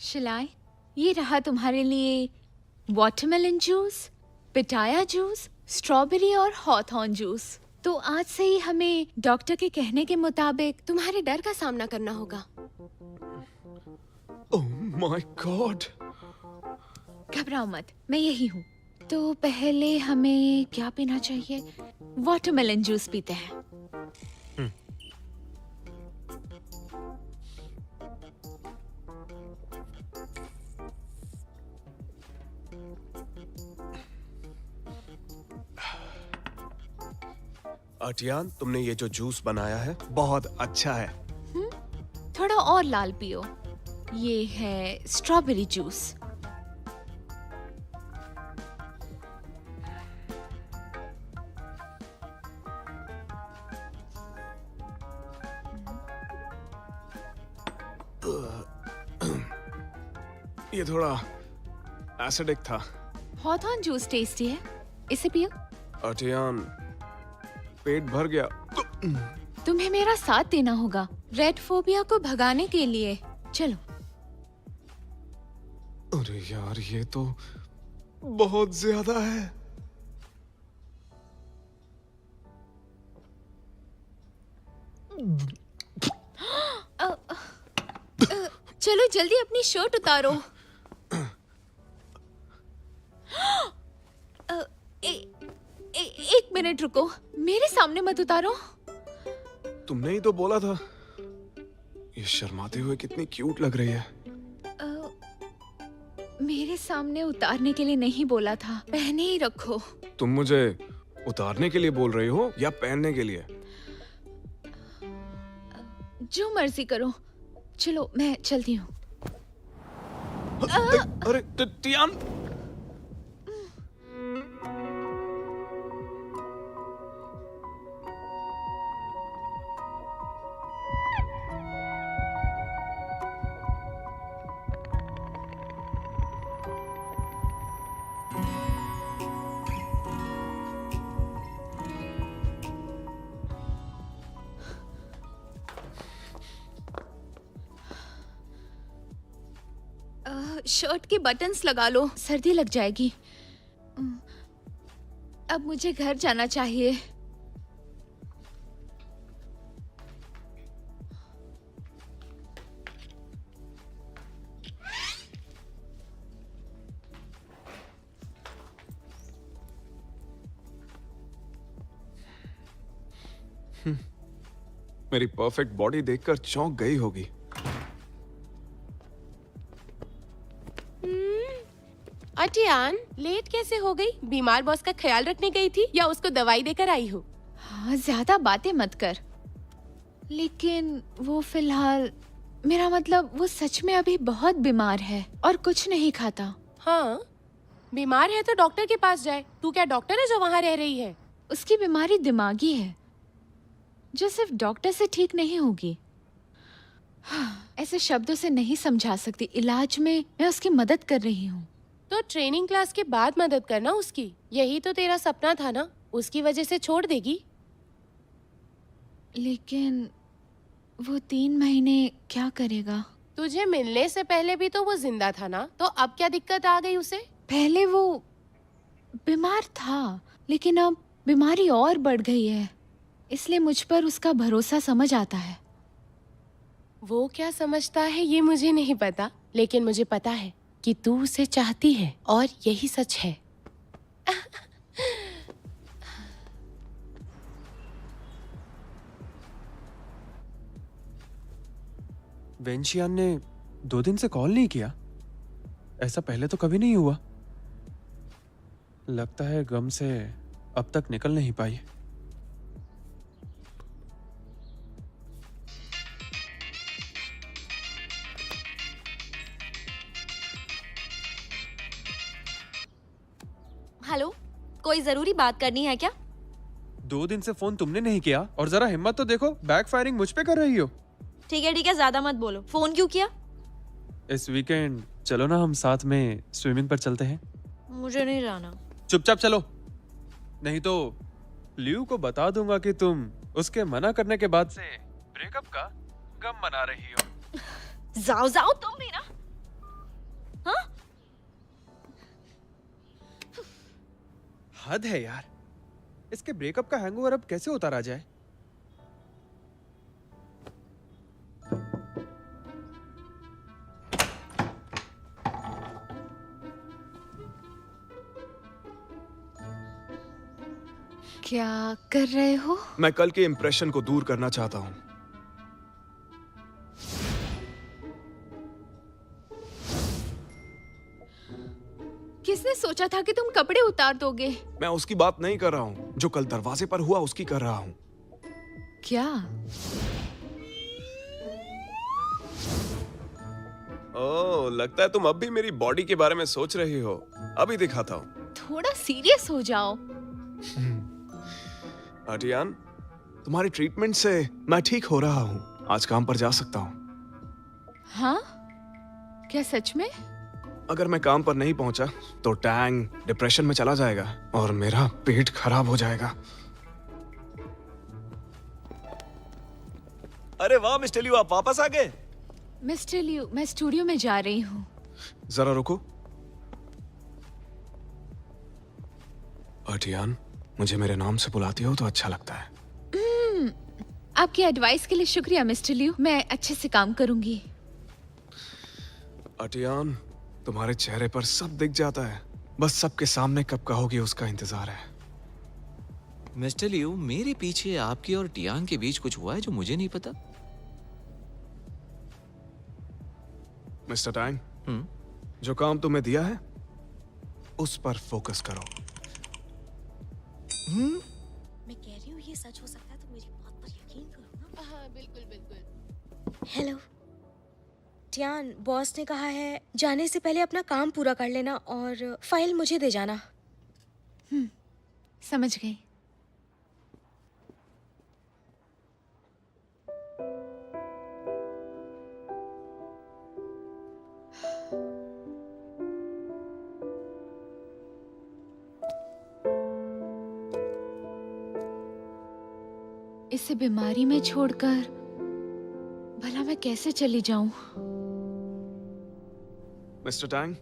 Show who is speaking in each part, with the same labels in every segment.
Speaker 1: शिलाई, ये रहा तुम्हारे लिए वाटरमेलन जूस, पिटाया जूस, स्ट्रॉबेरी और हॉथॉर्न जूस। तो आज से ही हमें डॉक्टर के कहने के मुताबिक
Speaker 2: तुम्हारे डर का सामना करना होगा।
Speaker 3: Oh my God.
Speaker 1: घबराओ मत, मैं यही हूँ। तो पहले हमें क्या पीना चाहिए? वाटरमेलन जूस पीते हैं।
Speaker 3: अटियान, तुमने ये जो जूस बनाया है बहुत अच्छा है।
Speaker 1: थोड़ा और लाल पियो। ये है स्ट्रॉबेरी जूस।
Speaker 3: ये थोड़ा एसिडिक था।
Speaker 1: हॉथॉर्न जूस टेस्टी है, इसे पियो।
Speaker 3: अटियान, पेट भर गया।
Speaker 1: तुम्हें मेरा साथ देना होगा रेड फोबिया को भगाने के लिए। चलो।
Speaker 3: अरे यार, ये तो बहुत ज्यादा है।
Speaker 1: चलो जल्दी अपनी शर्ट उतारो। एक मिनट रुको, मेरे सामने मत उतारो।
Speaker 3: तुमने ही तो बोला था। ये शर्माते हुए कितनी क्यूट लग रही है।
Speaker 1: मेरे सामने उतारने के लिए नहीं बोला था, पहने ही रखो।
Speaker 3: तुम मुझे उतारने के लिए बोल रही हो या पहनने के लिए?
Speaker 1: जो मर्जी करो। चलो मैं चलती हूँ।
Speaker 3: अरे टियान,
Speaker 1: शर्ट के बटन्स लगा लो, सर्दी लग जाएगी। अब मुझे घर जाना चाहिए।
Speaker 3: मेरी परफेक्ट बॉडी देखकर चौंक गई होगी।
Speaker 2: अटियान, लेट कैसे हो गई? बीमार बॉस का ख्याल रखने गई थी या उसको दवाई देकर आई हो?
Speaker 1: हाँ, ज्यादा बातें मत कर। लेकिन वो फिलहाल, मेरा मतलब वो सच में अभी बहुत बीमार है और कुछ नहीं खाता।
Speaker 2: हाँ, बीमार है तो डॉक्टर के पास जाए। तू क्या डॉक्टर है जो वहाँ रह रही है?
Speaker 1: उसकी बीमारी दिमागी है जो सिर्फ डॉक्टर से ठीक नहीं होगी। हाँ, ऐसे शब्दों से नहीं समझा सकती। इलाज में मैं उसकी मदद कर रही हूँ।
Speaker 2: तो ट्रेनिंग क्लास के बाद मदद करना उसकी। यही तो तेरा सपना था ना? उसकी वजह से छोड़ देगी?
Speaker 1: लेकिन वो 3 महीने क्या करेगा?
Speaker 2: तुझे मिलने से पहले भी तो वो जिंदा था ना, तो अब क्या दिक्कत आ गई उसे?
Speaker 1: पहले वो बीमार था, लेकिन अब बीमारी और बढ़ गई है, इसलिए मुझ पर उसका भरोसा समझ आता है।
Speaker 2: वो क्या समझता है ये मुझे नहीं पता, लेकिन मुझे पता है कि तू उसे चाहती है और यही सच है।
Speaker 4: वेंशियान ने 2 दिन से कॉल नहीं किया। ऐसा पहले तो कभी नहीं हुआ। लगता है गम से अब तक निकल नहीं पाई।
Speaker 5: हेलो, कोई जरूरी बात करनी है क्या?
Speaker 4: 2 दिन से फोन तुमने नहीं किया और जरा हिम्मत तो देखो, बैक फायरिंग मुझ पे कर रही हो।
Speaker 5: ठीक है, ज्यादा मत बोलो। फोन क्यों किया?
Speaker 4: इस वीकेंड चलो ना, हम साथ में स्विमिंग पर चलते हैं।
Speaker 5: मुझे नहीं जाना।
Speaker 4: चुपचाप चलो, नहीं तो लियू को बता दूंगा कि तुम उसके मना करने के बाद से ब्रेकअप का गम मना रही हो।
Speaker 5: जाओ जाओ तुम भी ना। हाँ?
Speaker 4: हद है यार, इसके ब्रेकअप का हैंगओवर अब कैसे उतारा जाए?
Speaker 1: क्या कर रहे हो?
Speaker 3: मैं कल के इंप्रेशन को दूर करना चाहता हूँ।
Speaker 1: किसने सोचा था कि तुम कपड़े उतार दोगे?
Speaker 3: मैं उसकी बात नहीं कर रहा हूँ, जो कल दरवाजे पर हुआ उसकी कर रहा हूँ।
Speaker 1: क्या?
Speaker 3: ओह, लगता है तुम अब भी मेरी बॉडी के बारे में सोच रही हो। अभी दिखाता हूँ।
Speaker 1: थोड़ा सीरियस हो जाओ।
Speaker 3: अटियान, तुम्हारी ट्रीटमेंट से मैं ठीक हो रहा हूँ। आज काम पर जा सकता हूँ।
Speaker 1: हाँ? क्या सच में?
Speaker 3: अगर मैं काम पर नहीं पहुंचा तो टैंग डिप्रेशन में चला जाएगा और मेरा पेट खराब हो जाएगा।
Speaker 6: अरे वाह मिस्टर लियो, आप वापस आ गए।
Speaker 1: मिस्टर लियू, मैं स्टूडियो में जा रही हूँ।
Speaker 3: जरा रुको। अटियान, मुझे मेरे नाम से बुलाती हो तो अच्छा लगता है।
Speaker 1: आपकी एडवाइस के लिए शुक्रिया मिस्टर लियू, मैं अच्छे से काम करूंगी।
Speaker 3: अटियान, तुम्हारे चेहरे पर सब दिख जाता है, बस सबके सामने कब कहोगे उसका इंतजार है।
Speaker 6: मिस्टर लियो, मेरे पीछे आपकी और टियान के बीच कुछ हुआ है जो मुझे नहीं पता।
Speaker 3: मिस्टर टैंग, जो काम तुम्हें दिया है उस पर फोकस करो।
Speaker 7: मैं कह रही हूँ ये सच हो सकता है, तो मेरी बात पर यकीन करो ना।
Speaker 2: हाँ बिल्कुल बिल्कुल।
Speaker 7: हेलो टियान, बॉस ने कहा है जाने से पहले अपना काम पूरा कर लेना और फाइल मुझे दे जाना।
Speaker 1: समझ गई। इसे बीमारी में छोड़कर भला मैं कैसे चली जाऊं?
Speaker 3: मिस्टर टैंग,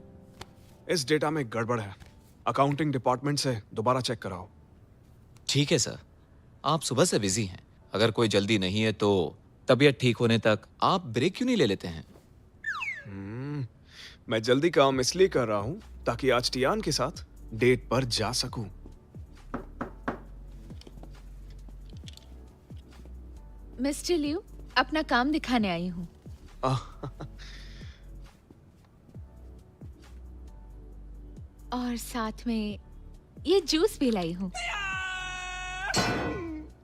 Speaker 3: इस डेटा में गड़बड़ है। अकाउंटिंग डिपार्टमेंट से दोबारा चेक कराओ।
Speaker 6: ठीक है सर, आप सुबह से बिजी हैं। अगर कोई जल्दी नहीं है तो तबीयत ठीक होने तक आप ब्रेक क्यों नहीं ले लेते हैं?
Speaker 3: मैं जल्दी काम इसलिए कर रहा हूँ ताकि आज टियान के साथ डेट पर जा सकूं।
Speaker 1: मिस्टर लियू, अपना काम दिखाने आई हूँ। और साथ में ये जूस भी लाई हूँ।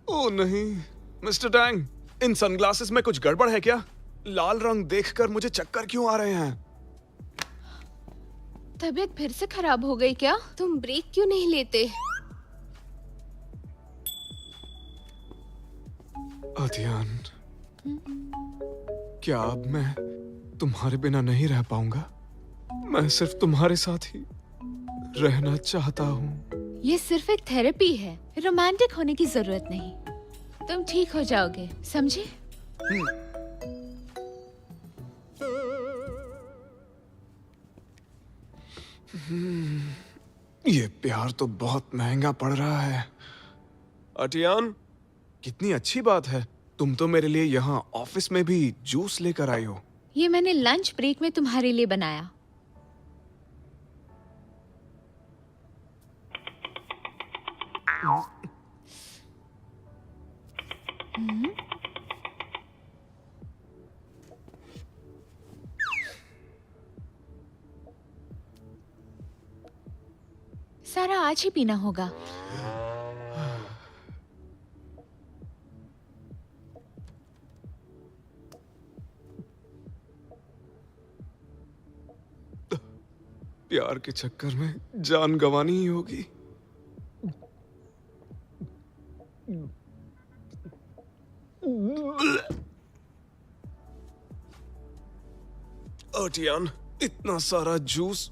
Speaker 3: ओह नहीं, मिस्टर टैंग, इन सनग्लासेस में कुछ गड़बड़ है क्या? लाल रंग देखकर मुझे चक्कर क्यों आ रहे हैं?
Speaker 1: तबीयत फिर से खराब हो गई क्या?
Speaker 2: तुम ब्रेक क्यों नहीं लेते?
Speaker 3: अतियान, क्या अब मैं तुम्हारे बिना नहीं रह पाऊंगा? मैं सिर्फ तुम्हारे साथ ही रहना चाहता हूँ।
Speaker 1: ये सिर्फ एक थेरेपी है, रोमांटिक होने की जरूरत नहीं। तुम ठीक हो जाओगे, समझे?
Speaker 3: ये प्यार तो बहुत महंगा पड़ रहा है। अटियान, कितनी अच्छी बात है, तुम तो मेरे लिए यहाँ ऑफिस में भी जूस लेकर आई हो।
Speaker 1: ये मैंने लंच ब्रेक में तुम्हारे लिए बनाया। सारा आज ही पीना होगा।
Speaker 3: प्यार के चक्कर में जान गंवानी ही होगी। अटियान, इतना सारा जूस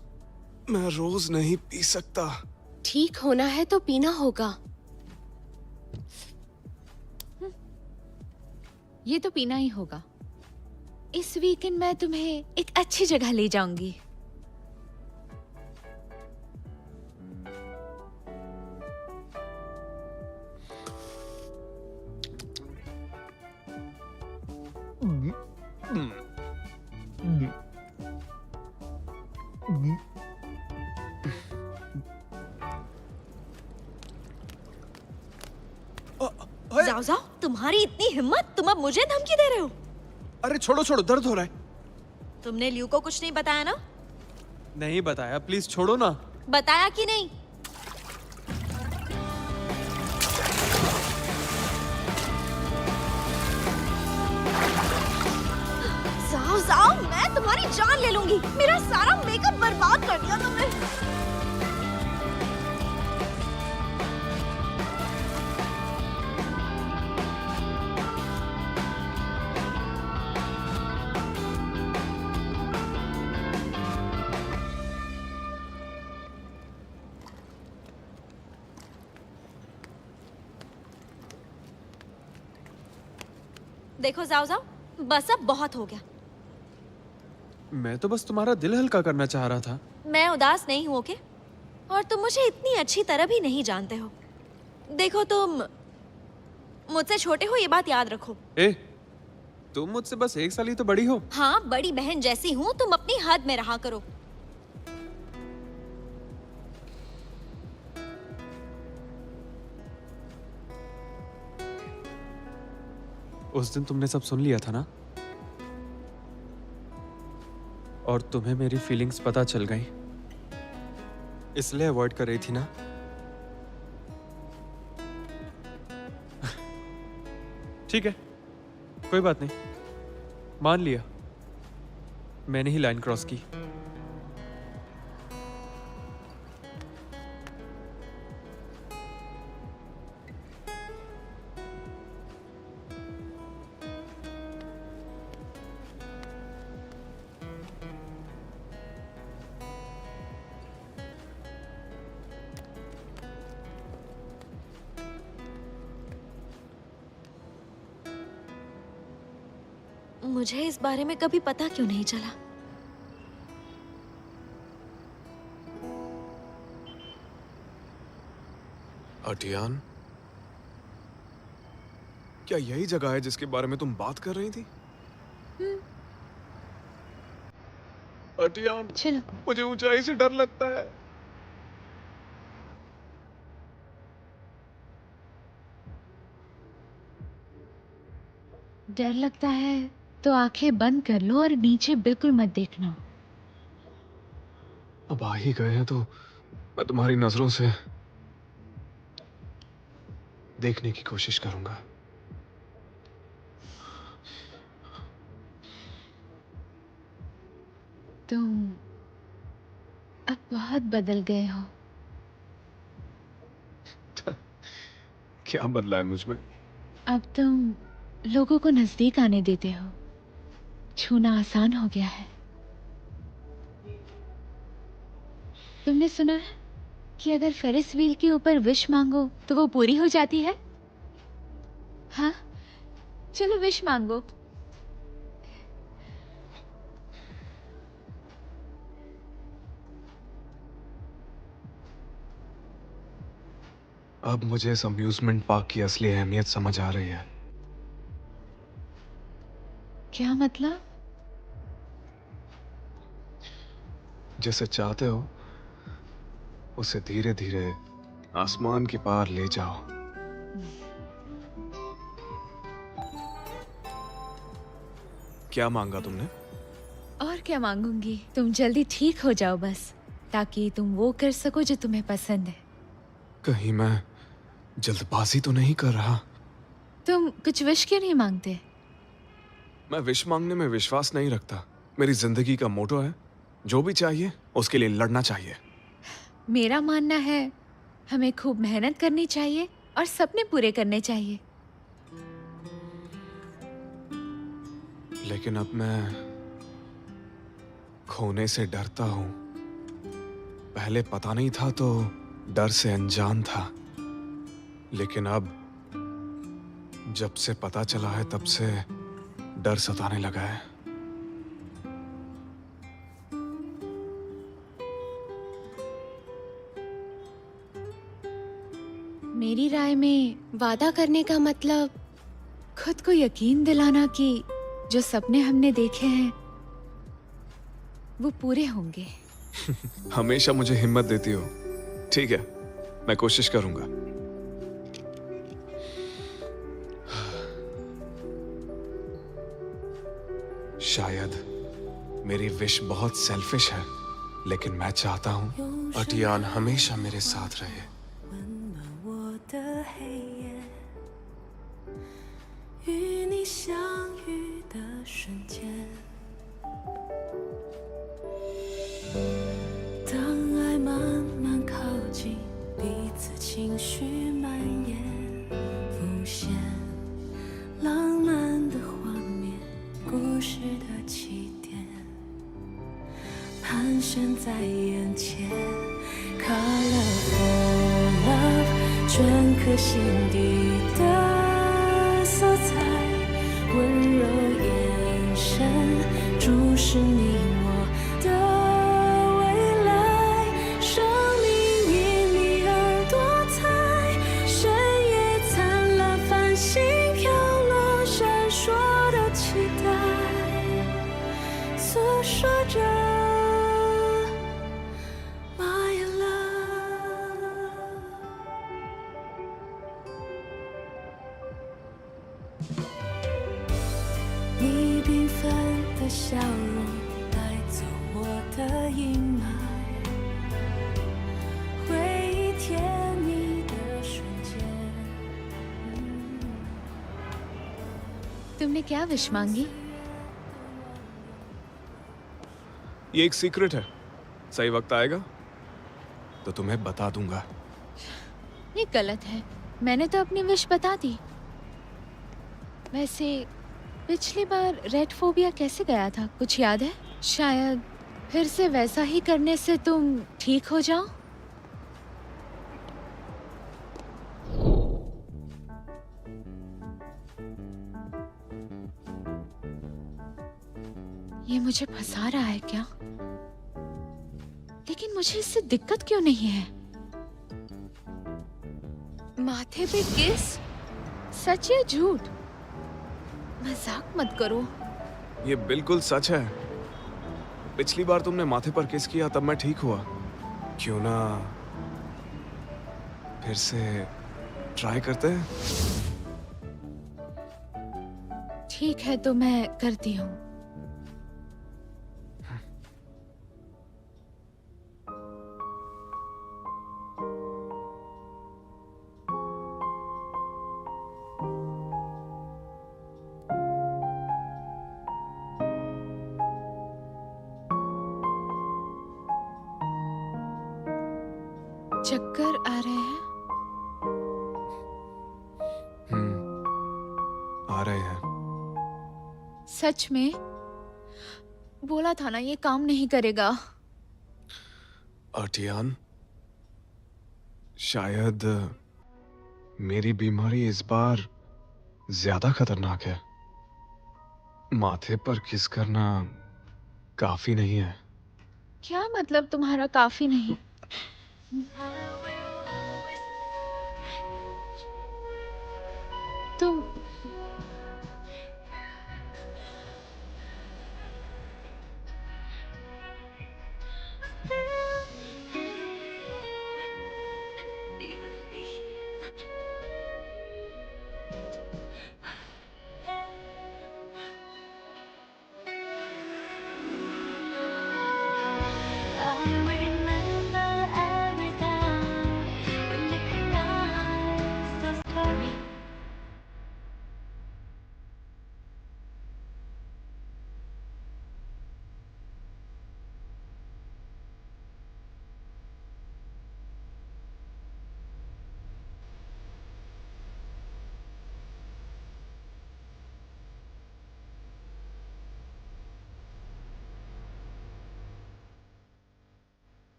Speaker 3: मैं रोज नहीं पी सकता।
Speaker 2: ठीक होना है तो पीना होगा।
Speaker 1: ये तो पीना ही होगा। इस वीकेंड मैं तुम्हें एक अच्छी जगह ले जाऊंगी।
Speaker 5: जाओ जाओ, तुम्हारी इतनी हिम्मत, तुम अब मुझे धमकी दे रहे हो?
Speaker 3: अरे छोड़ो छोड़ो, दर्द हो रहा है।
Speaker 5: तुमने ल्यू को कुछ नहीं बताया ना?
Speaker 4: नहीं बताया, प्लीज छोड़ो ना।
Speaker 5: बताया कि नहीं? जाओ जाओ, मैं तुम्हारी जान ले लूंगी। मेरा सारा मेकअप बर्बाद कर दिया तुमने। देखो जाओ जाओ, बस अब बहुत हो गया।
Speaker 4: मैं तो बस तुम्हारा दिल हल्का करना चाह रहा था।
Speaker 5: मैं उदास नहीं हूं, ओके? और तुम मुझे इतनी अच्छी तरह भी नहीं जानते हो। देखो, तुम मुझसे छोटे हो, ये बात याद रखो।
Speaker 4: ए, तुम मुझसे बस 1 साल ही तो बड़ी हो।
Speaker 5: हाँ, बड़ी बहन जैसी हूँ, तुम अपनी हद में रहा करो।
Speaker 4: उस दिन तुमने सब सुन लिया था ना, और तुम्हें मेरी फीलिंग्स पता चल गई, इसलिए अवॉइड कर रही थी ना। ठीक है, कोई बात नहीं, मान लिया, मैंने ही लाइन क्रॉस की।
Speaker 5: मुझे इस बारे में कभी पता क्यों नहीं चला?
Speaker 3: अटियान, क्या यही जगह है जिसके बारे में तुम बात कर रही थी? अटियान,
Speaker 1: चलो।
Speaker 3: मुझे ऊंचाई से डर लगता है।
Speaker 1: डर लगता है तो आंखें बंद कर लो और नीचे बिल्कुल मत देखना।
Speaker 3: अब आ ही गए हैं तो मैं तुम्हारी नजरों से देखने की कोशिश करूंगा।
Speaker 1: तुम अब बहुत बदल गए हो।
Speaker 3: क्या बदला है मुझमें?
Speaker 1: अब तुम लोगों को नजदीक आने देते हो। छूना आसान हो गया है। तुमने सुना है कि अगर फेरिस व्हील के ऊपर विश मांगो तो वो पूरी हो जाती है? हाँ, चलो विश मांगो।
Speaker 3: अब मुझे इस अम्यूजमेंट पार्क की असली अहमियत समझ आ रही है।
Speaker 1: क्या मतलब?
Speaker 3: जैसे चाहते हो उसे धीरे धीरे आसमान के पार ले जाओ। क्या मांगा तुमने?
Speaker 1: और क्या मांगूंगी? तुम जल्दी ठीक हो जाओ बस, ताकि तुम वो कर सको जो तुम्हें पसंद है।
Speaker 3: कहीं मैं जल्दबाजी तो नहीं कर रहा?
Speaker 1: तुम कुछ विश क्यों नहीं मांगते?
Speaker 3: मैं विश मांगने में विश्वास नहीं रखता। मेरी जिंदगी का मोटो है, जो भी चाहिए उसके लिए लड़ना चाहिए।
Speaker 1: मेरा मानना है हमें खूब मेहनत करनी चाहिए और सपने पूरे करने चाहिए।
Speaker 3: लेकिन अब मैं खोने से डरता हूं। पहले पता नहीं था तो डर से अनजान था, लेकिन अब जब से पता चला है तब से डर सताने लगा है।
Speaker 1: मेरी राय में वादा करने का मतलब खुद को यकीन दिलाना कि जो सपने हमने देखे हैं वो पूरे होंगे।
Speaker 3: हमेशा मुझे हिम्मत देती हो। ठीक है, मैं कोशिश करूंगा। शायद मेरी विश बहुत सेल्फिश है, लेकिन मैं चाहता हूं अटियान हमेशा मेरे साथ रहे।
Speaker 8: 温暖我的黑夜，与你相遇的瞬间，当爱慢慢靠近，彼此情绪蔓延，浮现浪漫的画面，故事的起点，盘旋在眼前。Colorful love， 镌刻心底的色彩，温柔眼神注视你我的未来，生命因你而多彩，深夜灿烂，繁星飘落，闪烁的期待，诉说着。你缤纷的笑容带走我的阴霾，回忆甜蜜的瞬间。
Speaker 1: तुमने क्या विश मांगी?
Speaker 3: ये एक सीक्रेट है, सही वक्त आएगा तो तुम्हें बता दूंगा।
Speaker 1: ये गलत है, मैंने तो अपनी विश बता दी। वैसे पिछली बार रेड फोबिया कैसे गया था, कुछ याद है? शायद फिर से वैसा ही करने से तुम ठीक हो जाओ। ये मुझे फंसा रहा है क्या? लेकिन मुझे इससे दिक्कत क्यों नहीं है? माथे पे किस? सच या झूठ? मजाक मत करो।
Speaker 3: ये बिल्कुल सच है। पिछली बार तुमने माथे पर किस किया तब मैं ठीक हुआ। क्यों ना फिर से ट्राई करते हैं?
Speaker 1: ठीक है, तो मैं करती हूँ। चक्कर आ रहे हैं?
Speaker 3: आ रहे हैं।
Speaker 1: सच में? बोला था ना ये काम नहीं करेगा।
Speaker 3: अटियान, शायद मेरी बीमारी इस बार ज्यादा खतरनाक है। माथे पर किस करना काफी नहीं है।
Speaker 1: क्या मतलब तुम्हारा काफी नहीं? तुम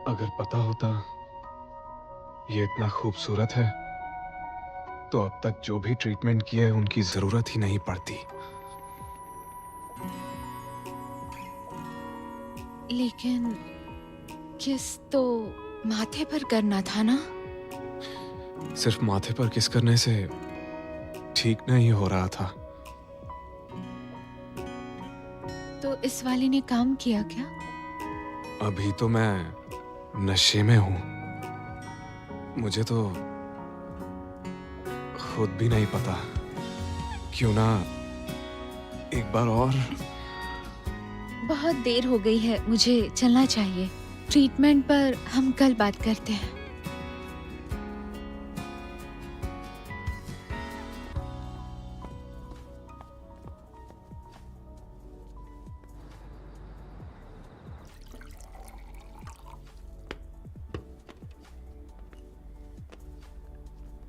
Speaker 3: अगर पता होता ये इतना खूबसूरत है तो अब तक जो भी ट्रीटमेंट किए उनकी जरूरत ही नहीं पड़ती।
Speaker 1: लेकिन किस तो माथे पर करना था ना?
Speaker 3: सिर्फ माथे पर किस करने से ठीक नहीं हो रहा था।
Speaker 1: तो इस वाले ने काम किया क्या?
Speaker 3: अभी तो मैं नशे में हूं। मुझे तो खुद भी नहीं पता। क्यों ना एक बार और।
Speaker 1: बहुत देर हो गई है, मुझे चलना चाहिए। ट्रीटमेंट पर हम कल बात करते हैं।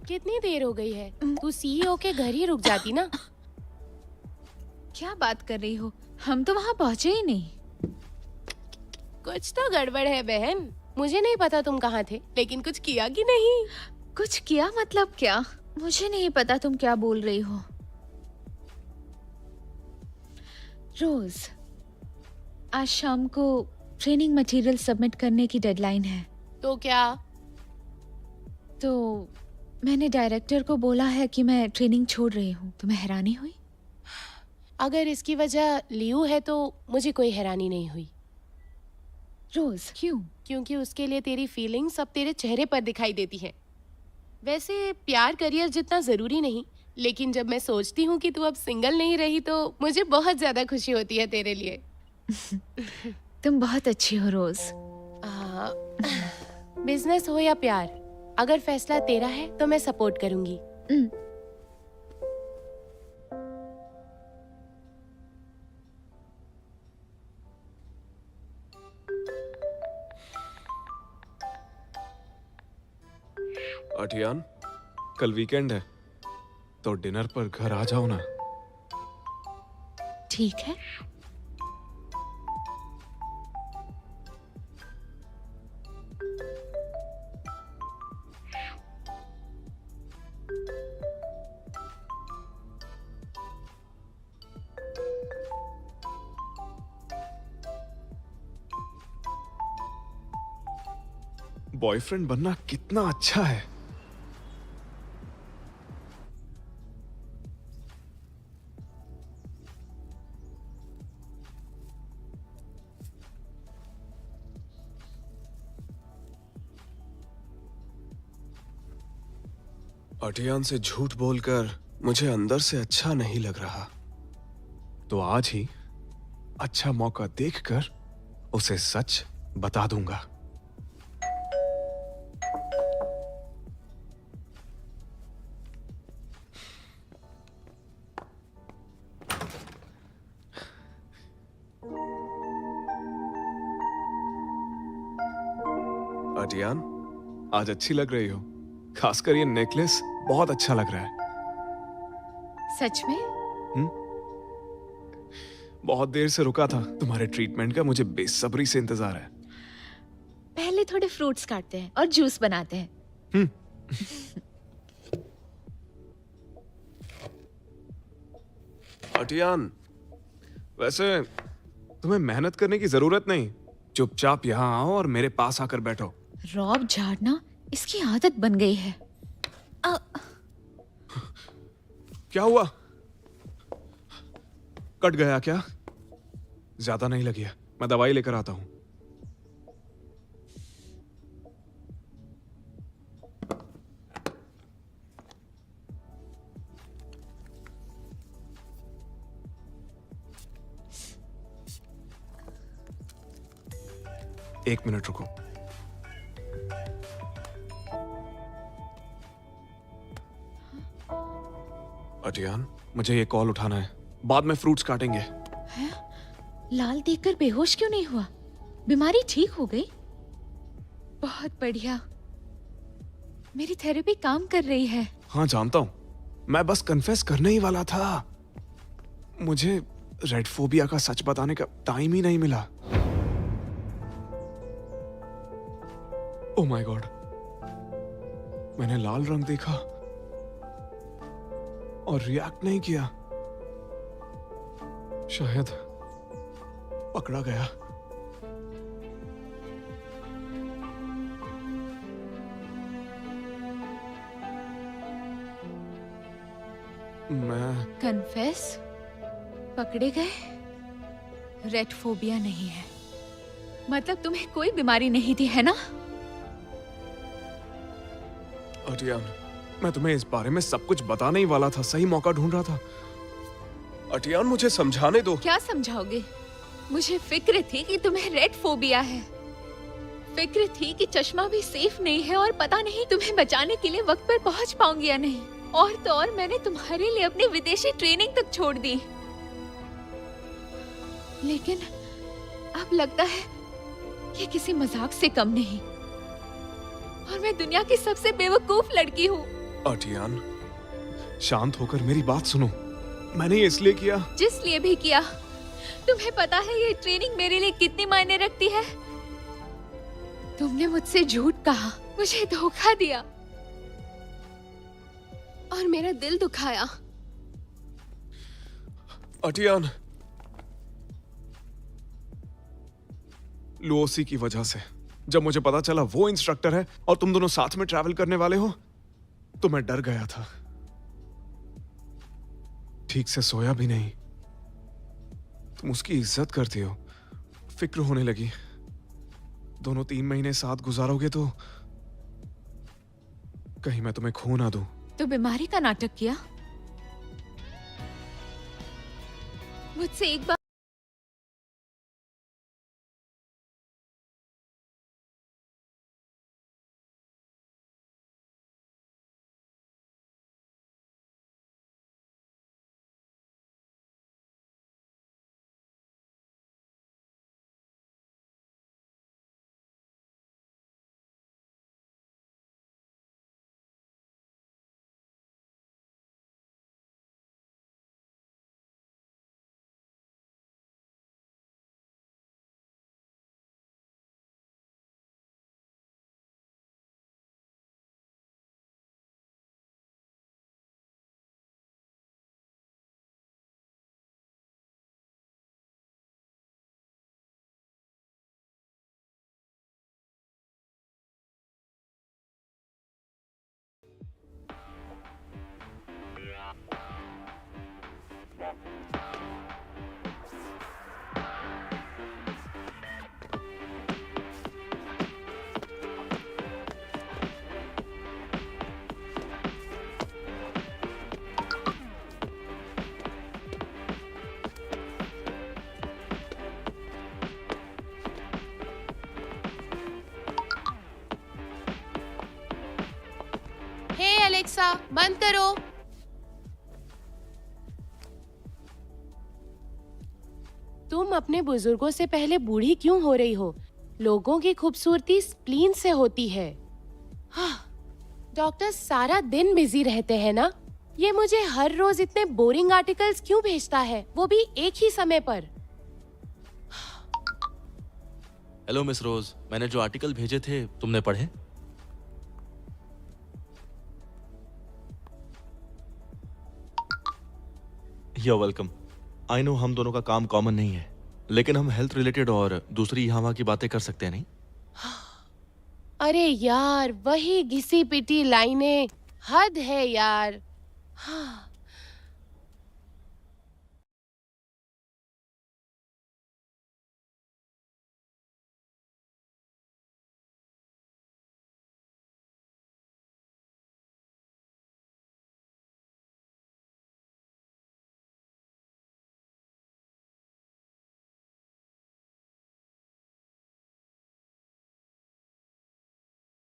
Speaker 2: कितनी देर हो गई है? तू सीईओ के घर ही रुक जाती ना।
Speaker 1: क्या बात कर रही हो? हम तो वहाँ पहुँचे ही नहीं।
Speaker 2: कुछ तो गड़बड़ है बहन। मुझे नहीं पता तुम कहाँ थे, लेकिन कुछ किया कि नहीं?
Speaker 1: कुछ किया मतलब क्या? मुझे नहीं पता तुम क्या बोल रही हो। रोज, आज शाम को ट्रेनिंग मटेरियल सबमिट करने की डेडलाइन है।
Speaker 2: तो क्या?
Speaker 1: तो मैंने डायरेक्टर को बोला है कि मैं ट्रेनिंग छोड़ रही हूँ। तुम्हें हैरानी हुई?
Speaker 2: अगर इसकी वजह लियू है तो मुझे कोई हैरानी नहीं हुई।
Speaker 1: रोज, क्यों?
Speaker 2: क्योंकि उसके लिए तेरी फीलिंग्स अब तेरे चेहरे पर दिखाई देती हैं। वैसे प्यार करियर जितना जरूरी नहीं, लेकिन जब मैं सोचती हूँ कि तू अब सिंगल नहीं रही तो मुझे बहुत ज्यादा खुशी होती है तेरे लिए।
Speaker 1: तुम बहुत अच्छी हो रोज।
Speaker 2: बिजनेस हो या प्यार, अगर फैसला तेरा है तो मैं सपोर्ट करूंगी।
Speaker 3: अटियान, कल वीकेंड है तो डिनर पर घर आ जाओ ना।
Speaker 1: ठीक है।
Speaker 3: बॉयफ्रेंड बनना कितना अच्छा है। अटियान से झूठ बोलकर मुझे अंदर से अच्छा नहीं लग रहा, तो आज ही अच्छा मौका देखकर उसे सच बता दूंगा। अटियान, आज अच्छी लग रही हो। खासकर ये नेकलेस बहुत अच्छा लग रहा है।
Speaker 1: सच में?
Speaker 3: बहुत देर से रुका था तुम्हारे ट्रीटमेंट का, मुझे बेसब्री से इंतजार है।
Speaker 1: पहले थोड़े फ्रूट्स काटते हैं और जूस बनाते हैं।
Speaker 3: अटियान, वैसे तुम्हें मेहनत करने की जरूरत नहीं। चुपचाप यहाँ आओ और मेरे पास आकर बैठो।
Speaker 1: रॉब झाड़ना इसकी आदत बन गई है।
Speaker 3: क्या हुआ? कट गया क्या? ज्यादा नहीं लगी है, मैं दवाई लेकर आता हूं। एक मिनट रुको। अटियान, मुझे ये कॉल उठाना है, बाद में फ्रूट्स काटेंगे।
Speaker 1: लाल देखकर बेहोश क्यों नहीं हुआ? बीमारी ठीक हो गई? बहुत बढ़िया। मेरी थेरेपी काम कर रही है।
Speaker 3: हाँ जानता हूं, मैं बस कन्फेस करने ही वाला था। मुझे रेड फोबिया का सच बताने का टाइम ही नहीं मिला। ओह माय गॉड, मैंने लाल रंग देखा। और रिएक्ट नहीं किया। शायद पकड़ा गया। मैं
Speaker 1: कन्फेस? पकड़े गए? रेड फोबिया नहीं है, मतलब तुम्हें कोई बीमारी नहीं थी, है ना?
Speaker 3: अटियान, मैं तुम्हें इस बारे में सब कुछ बताने ही वाला था, सही मौका ढूंढ रहा था। अटियान, मुझे समझाने दो।
Speaker 1: क्या समझाओगे? मुझे फिक्र थी कि तुम्हें रेड फोबिया है, फिक्र थी कि चश्मा भी सेफ नहीं है और पता नहीं तुम्हें बचाने के लिए वक्त पर पहुंच पाऊंगी या नहीं। और तो और मैंने तुम्हारे लिए अपनी विदेशी ट्रेनिंग तक छोड़ दी। लेकिन अब लगता है ये किसी मजाक से कम नहीं, और मैं दुनिया की सबसे बेवकूफ लड़की हूँ।
Speaker 3: अटियान, शांत होकर मेरी बात सुनो। मैंने ये इसलिए किया।
Speaker 1: जिस लिए भी किया, तुम्हें पता है ये ट्रेनिंग मेरे लिए कितनी मायने रखती है? तुमने मुझसे झूठ कहा, मुझे धोखा दिया और मेरा दिल दुखाया।
Speaker 3: अटियान, लुओसी की वजह से जब मुझे पता चला वो इंस्ट्रक्टर है और तुम दोनों साथ में ट्रैवल करने वाले हो, तो मैं डर गया था। ठीक से सोया भी नहीं। तुम उसकी इज्जत करती हो, फिक्र होने लगी। दोनों 3 महीने साथ गुजारोगे तो कहीं मैं तुम्हें खो ना दूं।
Speaker 1: तो बीमारी का नाटक किया? मुझसे एक बार
Speaker 2: हे अलेक्सा, बंद करो। तुम अपने बुजुर्गों से पहले बूढ़ी क्यों हो रही हो? लोगों की खूबसूरती स्प्लीन से होती है। डॉक्टर सारा दिन बिजी रहते हैं ना? ये मुझे हर रोज इतने बोरिंग आर्टिकल्स क्यों भेजता है, वो भी एक ही समय पर?
Speaker 9: हेलो मिस रोज, मैंने जो आर्टिकल भेजे थे तुमने पढ़े? You're welcome. I know हम दोनों का काम कॉमन नहीं है, लेकिन हम हेल्थ रिलेटेड और दूसरी यहाँ वहाँ की बातें कर सकते हैं, नहीं?
Speaker 2: अरे यार, वही घिसी पिटी लाइनें, हद है यार।